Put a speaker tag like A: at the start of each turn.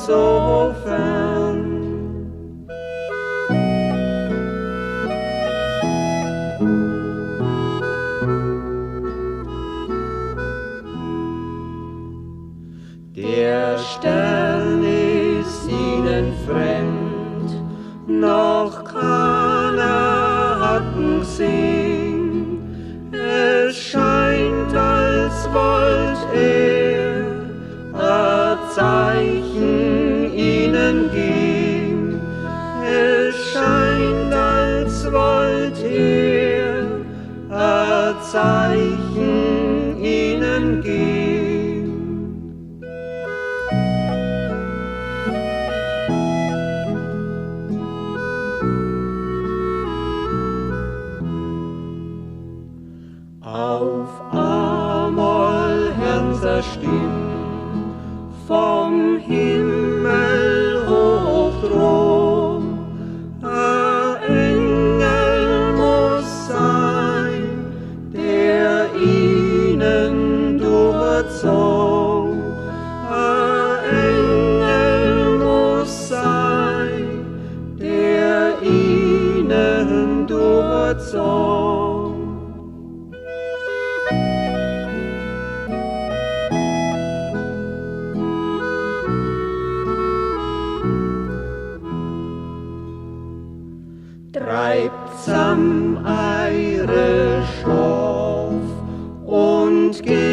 A: so fern. Der Stern ist ihnen fremd, noch keiner hat'n gesehen. Es scheint, als wollt a Zeichen ihnen geben. Es scheint, als wollt a Zeichen ihnen geben. Auf einmal hören sie Stimmen vom Himmel hoch drum. Ein Engel muss sein, der ihnen durchzog. Ein Engel muss sein, der ihnen durchzog. Treibt sam eure Schlaf und geht